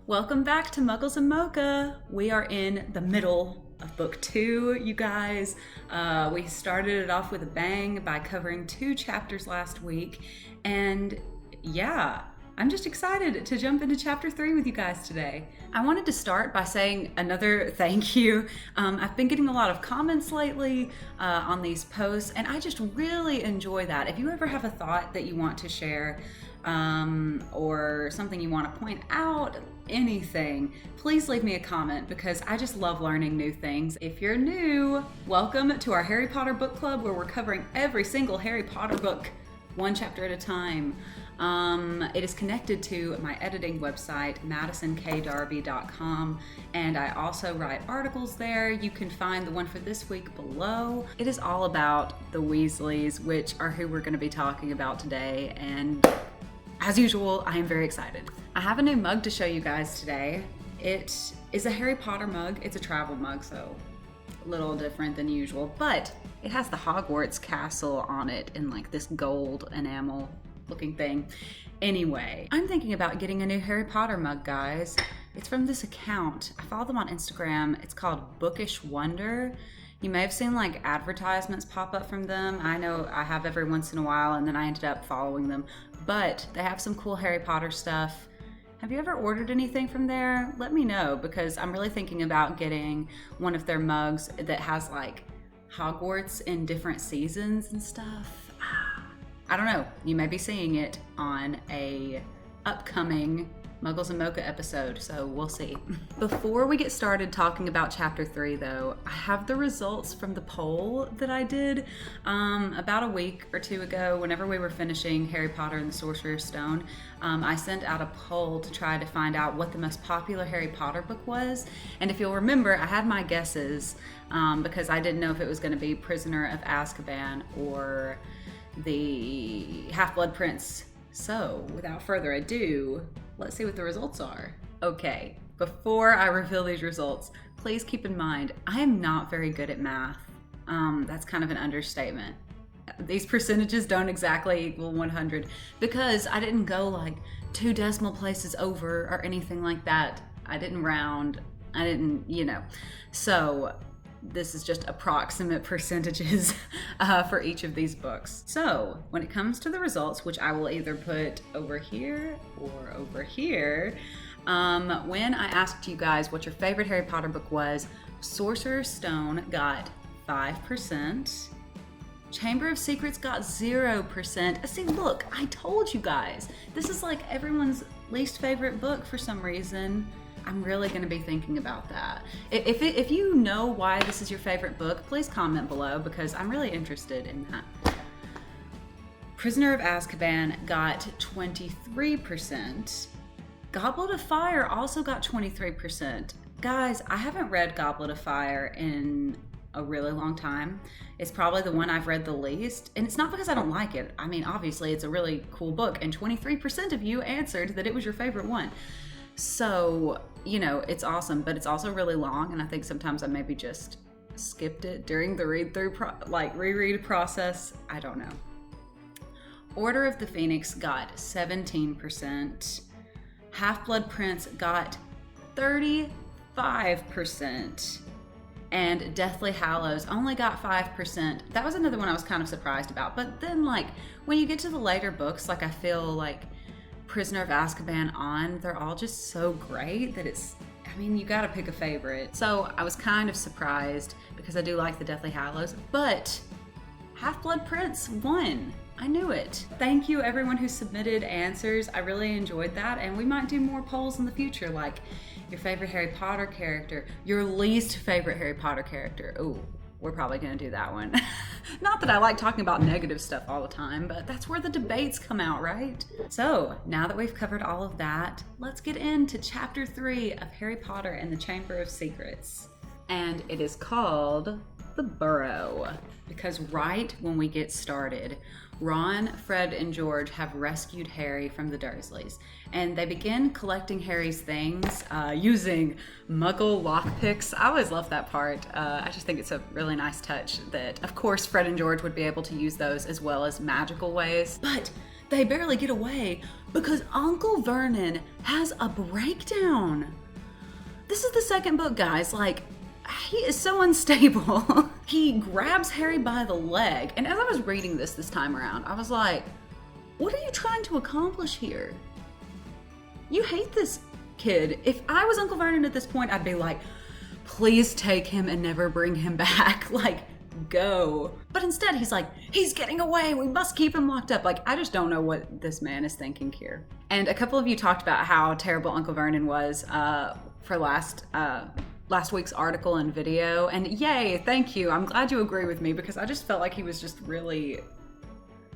Welcome back to Muggles and Mocha. We are in the middle of book 2, you guys. We started it off with a bang by covering 2 chapters last week. And yeah, I'm just excited to jump into chapter 3 with you guys today. I wanted to start by saying another thank you. I've been getting a lot of comments lately on these posts, and I just really enjoy that. If you ever have a thought that you want to share, or something you want to point out, anything, please leave me a comment because I just love learning new things. If you're new, welcome to our Harry Potter book club where we're covering every single Harry Potter book, one chapter at a time. It is connected to my editing website, madisonkdarby.com, and I also write articles there. You can find the one for this week below. It is all about the Weasleys, which are who we're going to be talking about today, and as usual, I am very excited. I have a new mug to show you guys today. It is a Harry Potter mug. It's a travel mug, so a little different than usual, but it has the Hogwarts castle on it in like this gold enamel looking thing. Anyway, I'm thinking about getting a new Harry Potter mug, guys. It's from this account. I follow them on Instagram. It's called Bookish Wonder. You may have seen like advertisements pop up from them. I know I have every once in a while, and then I ended up following them. But they have some cool Harry Potter stuff. Have you ever ordered anything from there? Let me know, because I'm really thinking about getting one of their mugs that has like Hogwarts in different seasons and stuff. I don't know. You may be seeing it on a upcoming Muggles and Mocha episode, so we'll see. Before we get started talking about chapter 3 though, I have the results from the poll that I did about a week or 2 ago whenever we were finishing Harry Potter and the Sorcerer's Stone. I sent out a poll to try to find out what the most popular Harry Potter book was, and if you'll remember, I had my guesses because I didn't know if it was going to be Prisoner of Azkaban or the Half-Blood Prince. So without further ado, let's see what the results are. Okay, before I reveal these results, please keep in mind, I am not very good at math. That's kind of an understatement. These percentages don't exactly equal 100 because I didn't go like 2 decimal places over or anything like that. I didn't round, I didn't, So this is just approximate percentages for each of these books. So when it comes to the results, which I will either put over here or over here, when I asked you guys what your favorite Harry Potter book was, Sorcerer's Stone got 5%. Chamber of Secrets got 0%. See, look, I told you guys. This is like everyone's least favorite book for some reason. I'm really going to be thinking about that. If you know why this is your favorite book, please comment below because I'm really interested in that. Prisoner of Azkaban got 23%. Goblet of Fire also got 23%. Guys, I haven't read Goblet of Fire in a really long time. It's probably the one I've read the least, and it's not because I don't like it. I mean, obviously it's a really cool book, and 23% of you answered that it was your favorite one. So, it's awesome, but it's also really long, and I think sometimes I maybe just skipped it during the reread process. I don't know. Order of the Phoenix got 17%. Half-Blood Prince got 35%. And Deathly Hallows only got 5%. That was another one I was kind of surprised about. But then, when you get to the later books, I feel like Prisoner of Azkaban they're all just so great that you gotta pick a favorite. So I was kind of surprised because I do like the Deathly Hallows, but Half-Blood Prince won. I knew it. Thank you everyone who submitted answers. I really enjoyed that, and we might do more polls in the future, like your favorite Harry Potter character, your least favorite Harry Potter character. Ooh, we're probably gonna do that one. Not that I like talking about negative stuff all the time, but that's where the debates come out, right? So now that we've covered all of that, let's get into chapter 3 of Harry Potter and the Chamber of Secrets. And it is called The Burrow, because right when we get started, Ron, Fred, and George have rescued Harry from the Dursleys, and they begin collecting Harry's things using Muggle lockpicks. I always love that part. I just think it's a really nice touch that, of course, Fred and George would be able to use those as well as magical ways. But they barely get away because Uncle Vernon has a breakdown. This is the second book, guys. Like, he is so unstable. He grabs Harry by the leg. And as I was reading this time around, I was like, what are you trying to accomplish here? You hate this kid. If I was Uncle Vernon at this point, I'd be like, please take him and never bring him back. Like, go. But instead, he's like, he's getting away. We must keep him locked up. Like, I just don't know what this man is thinking here. And a couple of you talked about how terrible Uncle Vernon was for last week's article and video. And yay, thank you. I'm glad you agree with me because I just felt like he was just really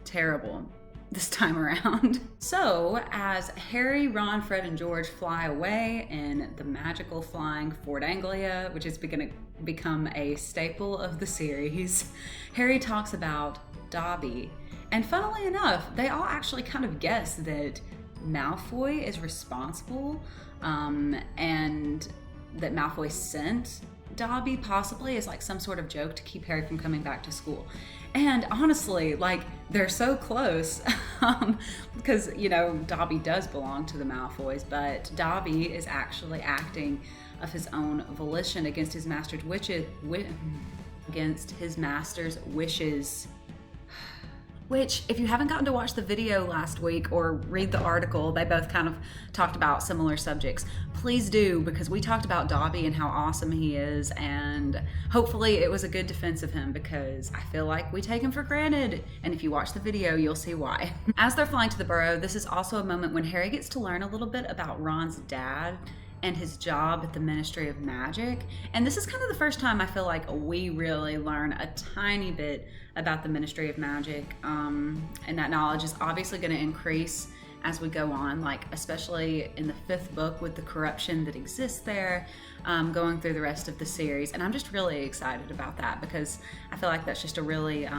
terrible this time around. So as Harry, Ron, Fred, and George fly away in the magical flying Ford Anglia, which is going to become a staple of the series, Harry talks about Dobby. And funnily enough, they all actually kind of guess that Malfoy is responsible and that Malfoy sent Dobby possibly as like some sort of joke to keep Harry from coming back to school. And honestly, like, they're so close because, you know, Dobby does belong to the Malfoys, but Dobby is actually acting of his own volition against his master's wishes. Which, if you haven't gotten to watch the video last week or read the article, they both kind of talked about similar subjects. Please do, because we talked about Dobby and how awesome he is, and hopefully it was a good defense of him because I feel like we take him for granted. And if you watch the video, you'll see why. As they're flying to the Burrow, this is also a moment when Harry gets to learn a little bit about Ron's dad and his job at the Ministry of Magic. And this is kind of the first time I feel like we really learn a tiny bit about the Ministry of Magic. And that knowledge is obviously gonna increase as we go on, like especially in the 5th book with the corruption that exists there, going through the rest of the series. And I'm just really excited about that because I feel like that's just a really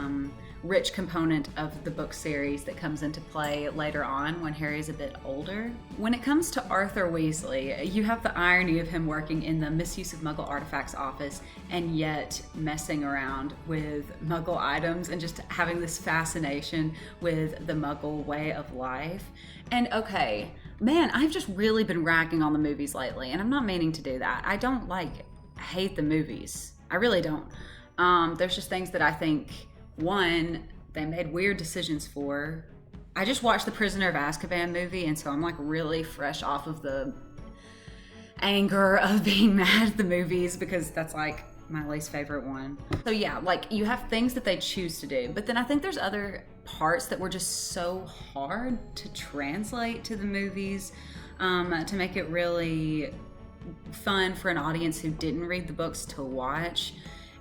rich component of the book series that comes into play later on when Harry's a bit older. When it comes to Arthur Weasley, you have the irony of him working in the misuse of Muggle artifacts office and yet messing around with Muggle items and just having this fascination with the Muggle way of life. And okay, man, I've just really been ragging on the movies lately, and I'm not meaning to do that. I don't hate the movies. I really don't. There's just things that I think, one, they made weird decisions for. I just watched the Prisoner of Azkaban movie, and so I'm like really fresh off of the anger of being mad at the movies because that's like my least favorite one. So yeah, like you have things that they choose to do, but then I think there's other parts that were just so hard to translate to the movies to make it really fun for an audience who didn't read the books to watch.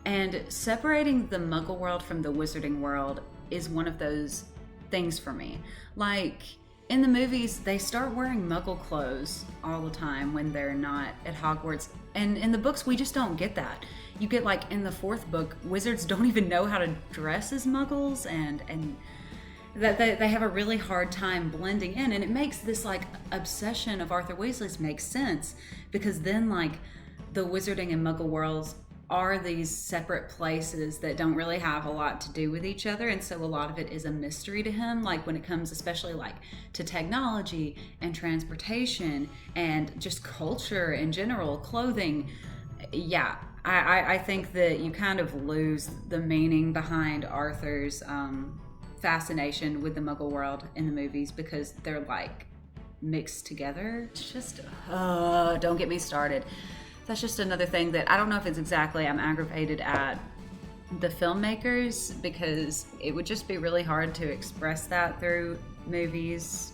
And separating the Muggle world from the Wizarding world is one of those things for me. Like, in the movies, they start wearing Muggle clothes all the time when they're not at Hogwarts. And in the books, we just don't get that. You get, like, in the 4th book, wizards don't even know how to dress as Muggles, and that they have a really hard time blending in. And it makes this, like, obsession of Arthur Weasley's make sense, because then, like, the Wizarding and Muggle worlds are these separate places that don't really have a lot to do with each other, and so a lot of it is a mystery to him, like when it comes especially like to technology and transportation and just culture in general, clothing. Yeah, I think that you kind of lose the meaning behind Arthur's fascination with the Muggle world in the movies because they're like mixed together. It's just, don't get me started. That's just another thing that I don't know if it's exactly I'm aggravated at the filmmakers because it would just be really hard to express that through movies.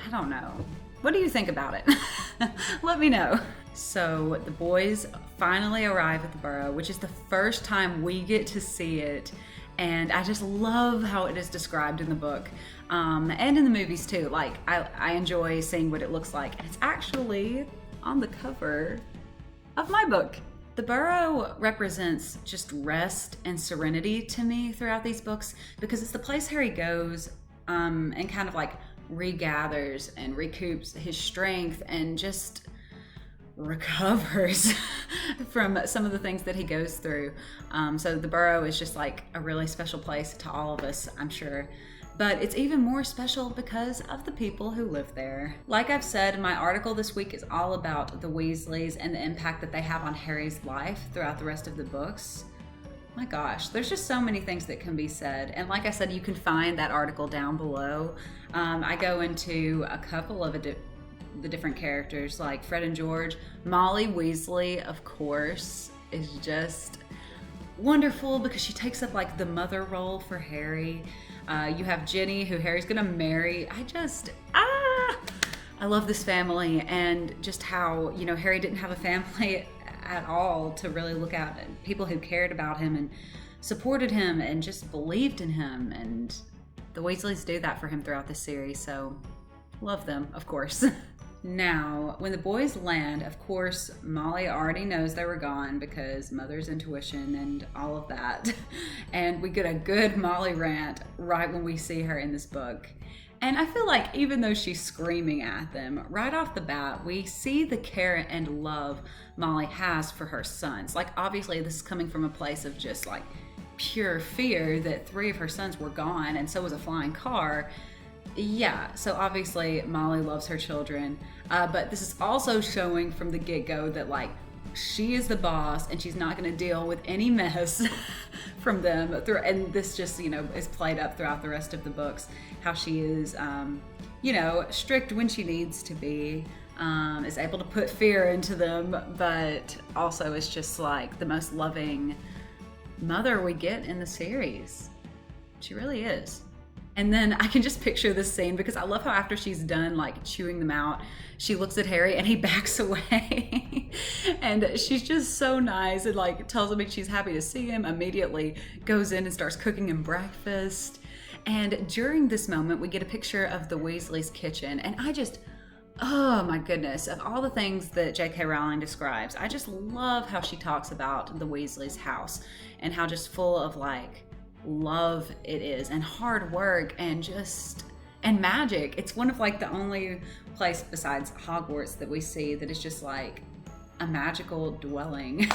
I don't know. What do you think about it? Let me know. So the boys finally arrive at the Burrow, which is the first time we get to see it. And I just love how it is described in the book and in the movies too. Like I enjoy seeing what it looks like. And it's actually on the cover of my book. The Burrow represents just rest and serenity to me throughout these books because it's the place Harry goes and kind of like regathers and recoups his strength and just recovers from some of the things that he goes through. So the Burrow is just like a really special place to all of us, I'm sure. but it's even more special because of the people who live there. Like I've said, my article this week is all about the Weasleys and the impact that they have on Harry's life throughout the rest of the books. My gosh, there's just so many things that can be said. And like I said, you can find that article down below. I go into a couple of the different characters, like Fred and George. Molly Weasley, of course, is just wonderful because she takes up like the mother role for Harry. You have Ginny, who Harry's gonna marry. I love this family, and just how, you know, Harry didn't have a family at all to really look at, and people who cared about him and supported him and just believed in him, and the Weasleys do that for him throughout the series, so love them, of course. Now, when the boys land, of course, Molly already knows they were gone because mother's intuition and all of that. And we get a good Molly rant right when we see her in this book. And I feel like even though she's screaming at them, right off the bat, we see the care and love Molly has for her sons. Like, obviously, this is coming from a place of just like pure fear that 3 of her sons were gone, and so was a flying car. Yeah, so obviously Molly loves her children, but this is also showing from the get-go that like she is the boss and she's not going to deal with any mess from them. And this just, you know, is played up throughout the rest of the books, how she is, you know, strict when she needs to be, is able to put fear into them, but also is just like the most loving mother we get in the series. She really is. And then I can just picture this scene because I love how after she's done like chewing them out, she looks at Harry and he backs away. And she's just so nice and like tells him she's happy to see him, immediately goes in and starts cooking him breakfast. And during this moment, we get a picture of the Weasleys' kitchen. And I just, oh my goodness, of all the things that J.K. Rowling describes, I just love how she talks about the Weasleys' house and how just full of like love it is, and hard work, and magic. It's one of like the only place besides Hogwarts that we see that is just like a magical dwelling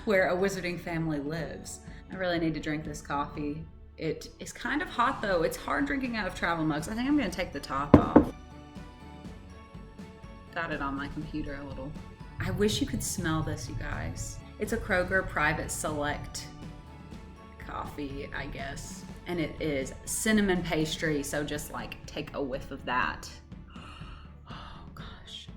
where a wizarding family lives. I really need to drink this coffee. It is kind of hot though. It's hard drinking out of travel mugs. I think I'm gonna take the top off. Got it on my computer a little. I wish you could smell this, you guys. It's a Kroger Private Select coffee, I guess. And it is cinnamon pastry, so just like take a whiff of that. Oh gosh.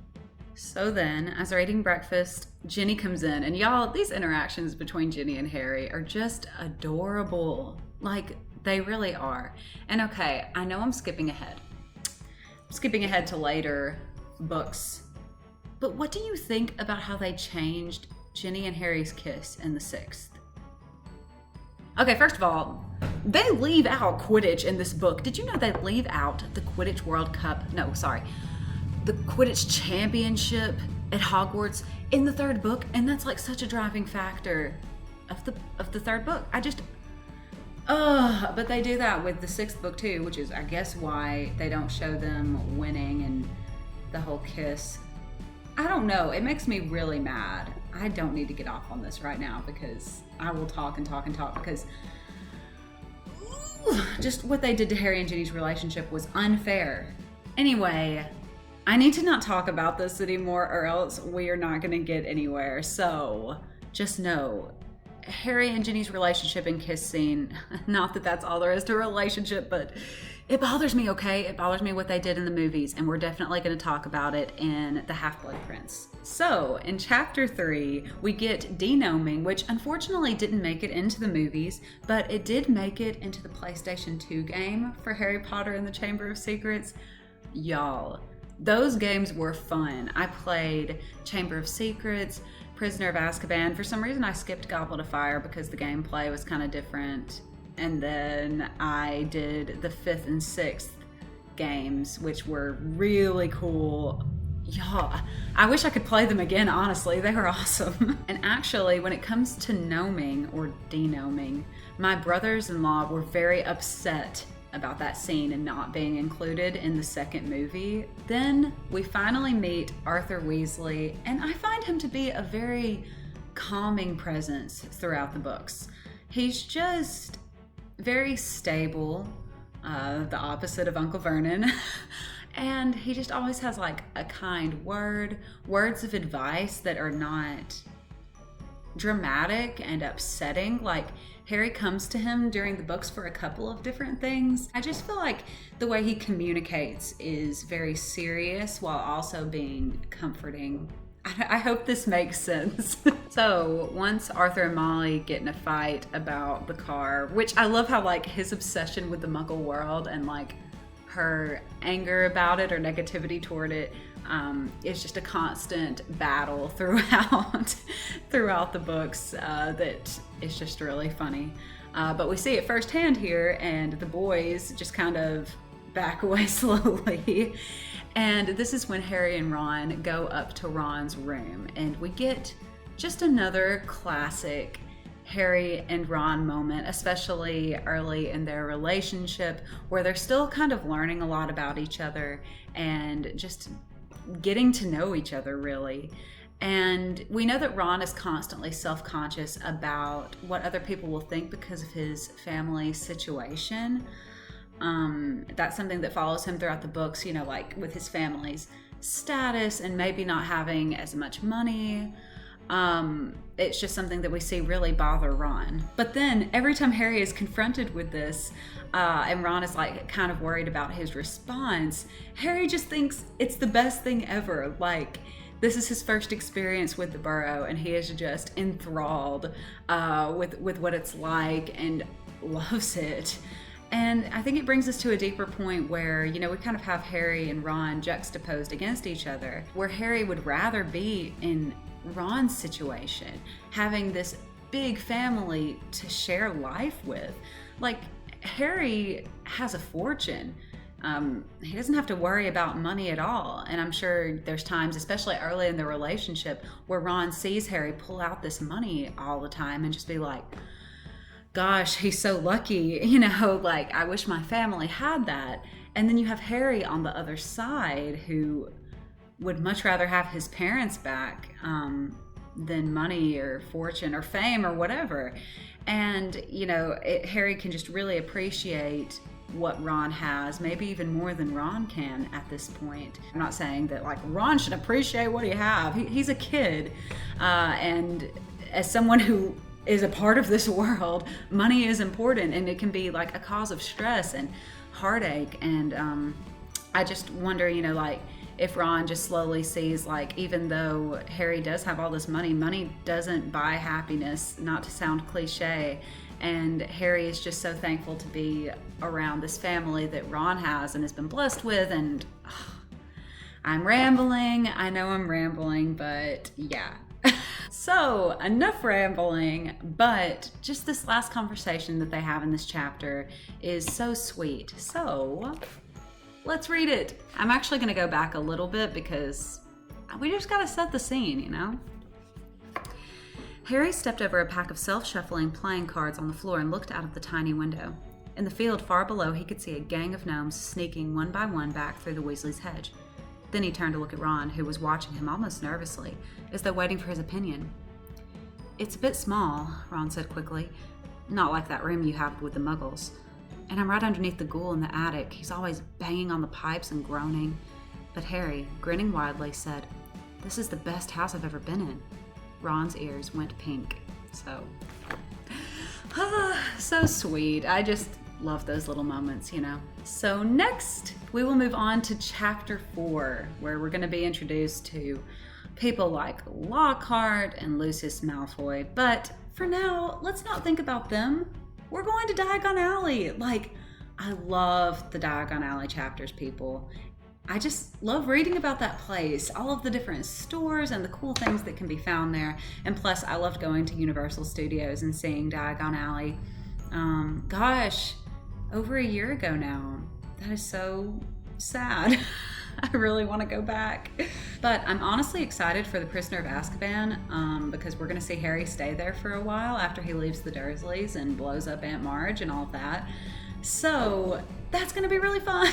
So then, as they're eating breakfast, Ginny comes in, and y'all, these interactions between Ginny and Harry are just adorable. Like, they really are. And okay, I know I'm skipping ahead. I'm skipping ahead to later books. But what do you think about how they changed Ginny and Harry's kiss in the 6th? Okay, first of all, they leave out Quidditch in this book. Did you know they leave out the Quidditch World Cup? No, sorry. The Quidditch Championship at Hogwarts in the 3rd book, and that's like such a driving factor of the 3rd book. But they do that with the 6th book too, which is, I guess, why they don't show them winning and the whole kiss. I don't know. It makes me really mad. I don't need to get off on this right now because I will talk and talk and talk because just what they did to Harry and Ginny's relationship was unfair. Anyway, I need to not talk about this anymore or else we are not going to get anywhere. So just know, Harry and Ginny's relationship and kiss scene, not that that's all there is to a relationship, but it bothers me, okay? It bothers me what they did in the movies, and we're definitely going to talk about it in The Half-Blood Prince. So, in Chapter 3, we get denoming, which unfortunately didn't make it into the movies, but it did make it into the PlayStation 2 game for Harry Potter and the Chamber of Secrets. Y'all, those games were fun. I played Chamber of Secrets, Prisoner of Azkaban. For some reason, I skipped Goblet of Fire because the gameplay was kind of different. And then I did the 5th and 6th games, which were really cool. Yeah, I wish I could play them again, honestly. They were awesome. And actually, when it comes to gnoming or denoming, my brothers-in-law were very upset about that scene and not being included in the 2nd movie. Then we finally meet Arthur Weasley, and I find him to be a very calming presence throughout the books. He's just very stable. the opposite of Uncle Vernon. And he just always has like a kind word, words of advice that are not dramatic and upsetting. Like Harry comes to him during the books for a couple of different things. I just feel like the way he communicates is very serious while also being comforting. I hope this makes sense. So once Arthur and Molly get in a fight about the car, which I love how like his obsession with the Muggle world and like her anger about it or negativity toward it is just a constant battle throughout the books that is just really funny. But we see it firsthand here, and the boys just kind of back away slowly. And this is when Harry and Ron go up to Ron's room, and we get just another classic Harry and Ron moment, especially early in their relationship, where they're still kind of learning a lot about each other and just getting to know each other, really. And we know that Ron is constantly self-conscious about what other people will think because of his family situation. That's something that follows him throughout the books, you know, like with his family's status and maybe not having as much money. It's just something that we see really bother Ron. But then every time Harry is confronted with this, and Ron is like kind of worried about his response, Harry just thinks it's the best thing ever. Like, this is his first experience with the Burrow, and he is just enthralled with what it's like and loves it. And I think it brings us to a deeper point where, you know, we kind of have Harry and Ron juxtaposed against each other, where Harry would rather be in Ron's situation, having this big family to share life with. Like, Harry has a fortune. He doesn't have to worry about money at all. And I'm sure there's times, especially early in the relationship, where Ron sees Harry pull out this money all the time and just be like, gosh, he's so lucky, you know, like, I wish my family had that. And then you have Harry on the other side who would much rather have his parents back than money or fortune or fame or whatever. And, you know, Harry can just really appreciate what Ron has, maybe even more than Ron can at this point. I'm not saying that like Ron should appreciate what he has. He's a kid, and as someone who is a part of this world, money is important, and it can be like a cause of stress and heartache. And I just wonder, you know, like if Ron just slowly sees, like, even though Harry does have all this money, money doesn't buy happiness, not to sound cliche. And Harry is just so thankful to be around this family that Ron has and has been blessed with. And I'm rambling. I know I'm rambling, but yeah. So enough rambling, but just this last conversation that they have in this chapter is so sweet. So let's read it. I'm actually going to go back a little bit because we just got to set the scene, you know? Harry stepped over a pack of self-shuffling playing cards on the floor and looked out of the tiny window. In the field far below, he could see a gang of gnomes sneaking one by one back through the Weasleys' hedge. Then he turned to look at Ron, who was watching him almost nervously, as though waiting for his opinion. "It's a bit small," Ron said quickly. "Not like that room you have with the Muggles. And I'm right underneath the ghoul in the attic. He's always banging on the pipes and groaning." But Harry, grinning widely, said, "This is the best house I've ever been in." Ron's ears went pink. So sweet. I just love those little moments, you know. So next, we will move on to chapter 4, where we're going to be introduced to people like Lockhart and Lucius Malfoy. But for now, let's not think about them. We're going to Diagon Alley. Like, I love the Diagon Alley chapters, people. I just love reading about that place, all of the different stores and the cool things that can be found there. And plus, I loved going to Universal Studios and seeing Diagon Alley. Gosh, over a year ago now. That is so sad. I really want to go back. But I'm honestly excited for The Prisoner of Azkaban because we're going to see Harry stay there for a while after he leaves the Dursleys and blows up Aunt Marge and all of that. So that's going to be really fun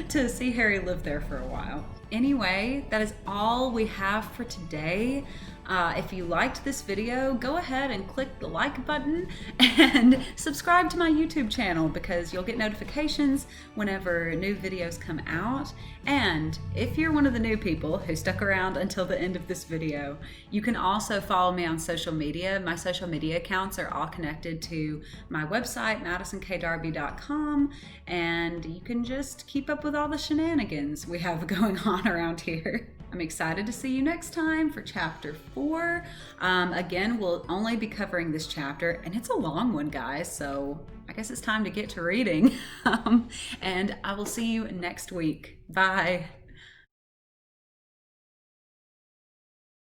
to see Harry live there for a while. Anyway, that is all we have for today. If you liked this video, go ahead and click the like button and subscribe to my YouTube channel because you'll get notifications whenever new videos come out. And if you're one of the new people who stuck around until the end of this video, you can also follow me on social media. My social media accounts are all connected to my website, MadisonKDarby.com, and you can just keep up with all the shenanigans we have going on around here. I'm excited to see you next time for chapter 4. Again, we'll only be covering this chapter, and it's a long one, guys, so I guess it's time to get to reading. And I will see you next week. Bye.